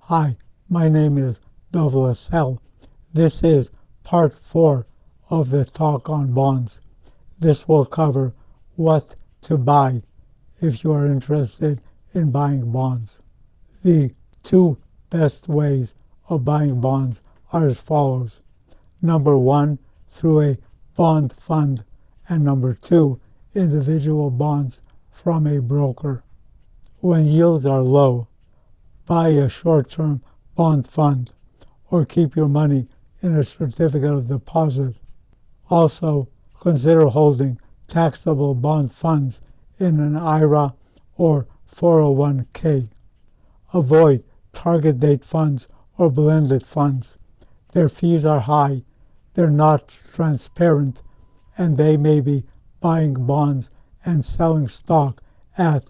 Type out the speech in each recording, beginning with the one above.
Hi, my name is Dov Lesel. This is part 4 of the talk on bonds. This will cover what to buy if you are interested in buying bonds. The two best ways of buying bonds are as follows. Number 1, through a bond fund, and number 2, individual bonds from a broker. When yields are low, buy a short-term bond fund or keep your money in a certificate of deposit. Also, consider holding taxable bond funds in an IRA or 401k. Avoid target date funds or blended funds. Their fees are high, they're not transparent, and they may be buying bonds and selling stock at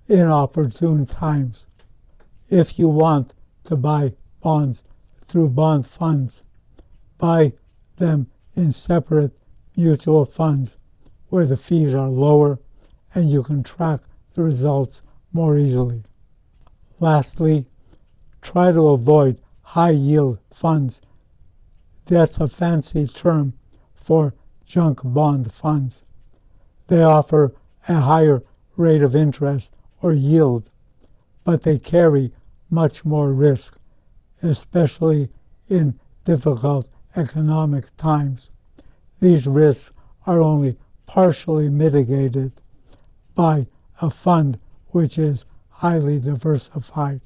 inopportune times. If you want to buy bonds through bond funds, buy them in separate mutual funds where the fees are lower and you can track the results more easily. Lastly, try to avoid high-yield funds. That's a fancy term for junk bond funds. They offer a higher rate of interest or yield, but they carry much more risk, especially in difficult economic times. These risks are only partially mitigated by a fund which is highly diversified.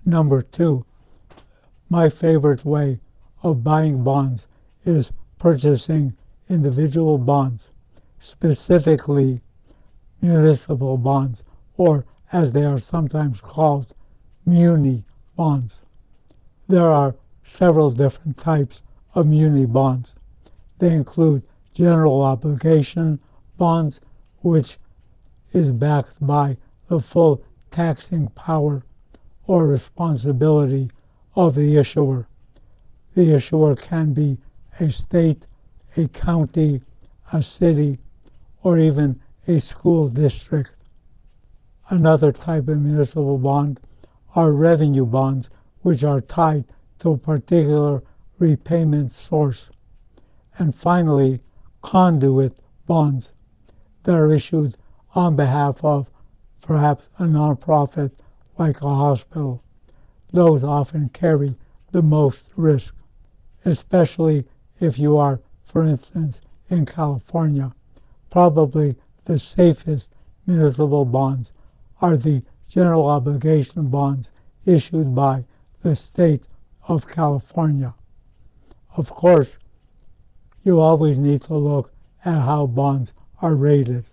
Number 2, my favorite way of buying bonds is purchasing individual bonds, specifically municipal bonds, or as they are sometimes called, Muni Bonds. There are several different types of Muni Bonds. They include general obligation bonds, which is backed by the full taxing power or responsibility of the issuer. The issuer can be a state, a county, a city, or even a school district. Another type of municipal bond are revenue bonds, which are tied to a particular repayment source. And finally, conduit bonds that are issued on behalf of perhaps a nonprofit like a hospital. Those often carry the most risk, especially if you are, for instance, in California. Probably the safest municipal bonds are the general obligation bonds issued by the state of California. Of course, you always need to look at how bonds are rated.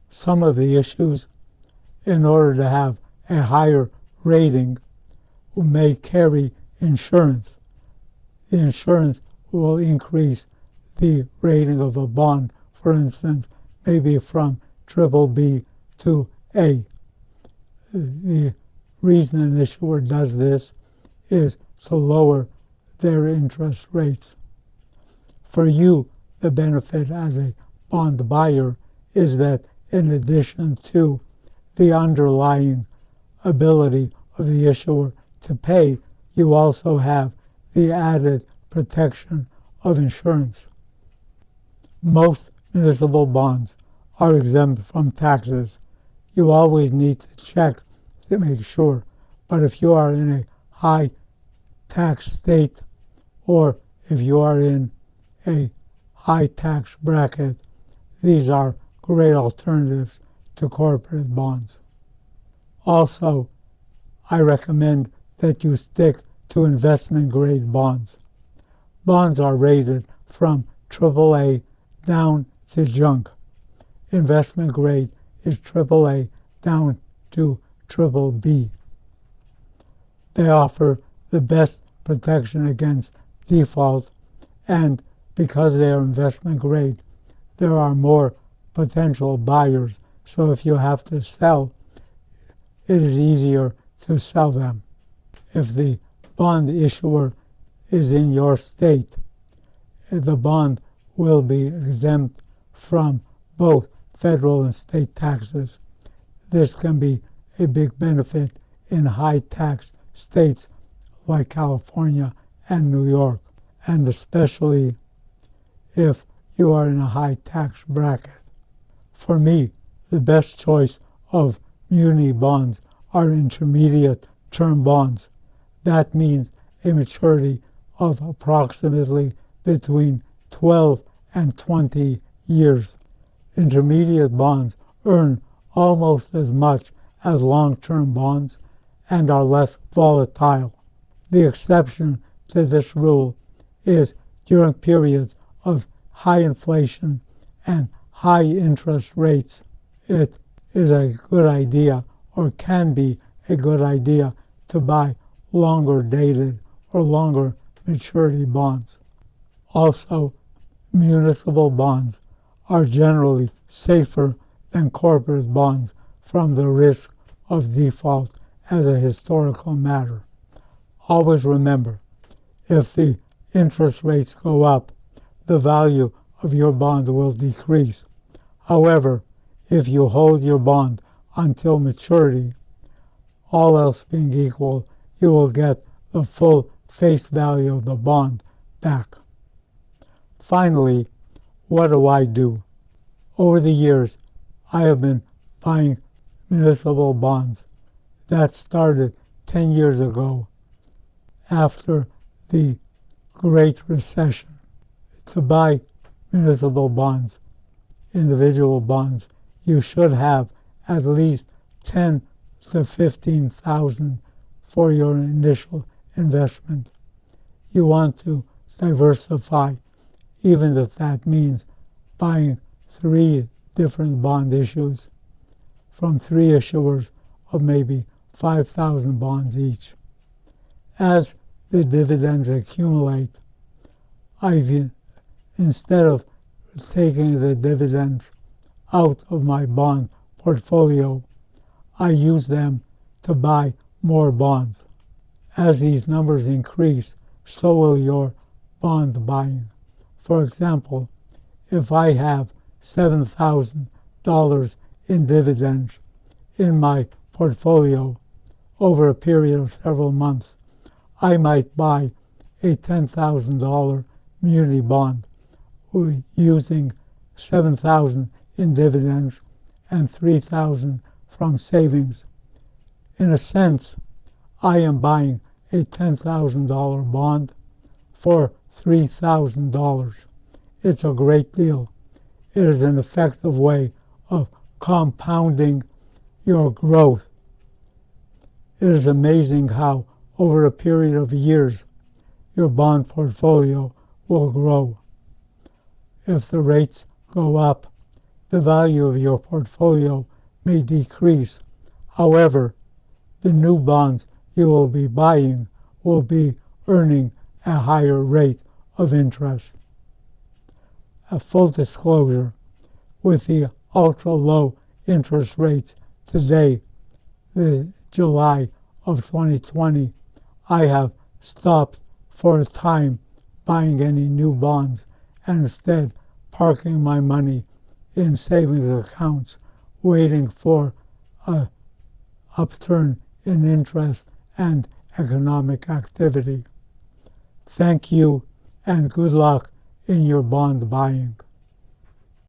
Some of the issues, in order to have a higher rating, may carry insurance. The insurance will increase the rating of a bond, for instance, maybe from BBB to A. The reason an issuer does this is to lower their interest rates. For you, the benefit as a bond buyer is that in addition to the underlying ability of the issuer to pay, you also have the added protection of insurance. Most municipal bonds are exempt from taxes. You always need to check to make sure, but if you are in a high tax state or if you are in a high tax bracket, these are great alternatives to corporate bonds. Also, I recommend that you stick to investment grade bonds. Bonds are rated from AAA down to junk. Investment grade is AAA down to BBB. They offer the best protection against default, and because they are investment grade, there are more potential buyers, so if you have to sell, it is easier to sell them. If the bond issuer is in your state, the bond will be exempt from both federal and state taxes. This can be a big benefit in high-tax states like California and New York, and especially if you are in a high-tax bracket. For me, the best choice of Muni Bonds are intermediate-term bonds. That means a maturity of approximately between 12 and 20 years. Intermediate bonds earn almost as much as long-term bonds and are less volatile. The exception to this rule is during periods of high inflation and high interest rates. It is a good idea, or can be a good idea, to buy longer dated or longer maturity bonds. Also, municipal bonds are generally safer than corporate bonds from the risk of default as a historical matter. Always remember, if the interest rates go up, the value of your bond will decrease. However, if you hold your bond until maturity, all else being equal, you will get the full face value of the bond back. Finally, what do I do? Over the years, I have been buying municipal bonds. That started 10 years ago, after the Great Recession. To buy municipal bonds, individual bonds, you should have at least 10 to 15,000 for your initial investment. You want to diversify, even if that means buying 3 different bond issues from 3 issuers of maybe 5,000 bonds each. As the dividends accumulate, instead of taking the dividends out of my bond portfolio, I use them to buy more bonds. As these numbers increase, so will your bond buying. For example, if I have $7,000 in dividends in my portfolio over a period of several months, I might buy a $10,000 muni bond using $7,000 in dividends and $3,000 from savings. In a sense, I am buying a $10,000 bond for $3,000. It's a great deal. It is an effective way of compounding your growth. It is amazing how, over a period of years, your bond portfolio will grow. If the rates go up, the value of your portfolio may decrease. However, the new bonds you will be buying will be earning a higher rate of interest. A full disclosure, with the ultra-low interest rates today, the July of 2020, I have stopped for a time buying any new bonds and instead parking my money in savings accounts, waiting for an upturn in interest and economic activity. Thank you and good luck in your bond buying.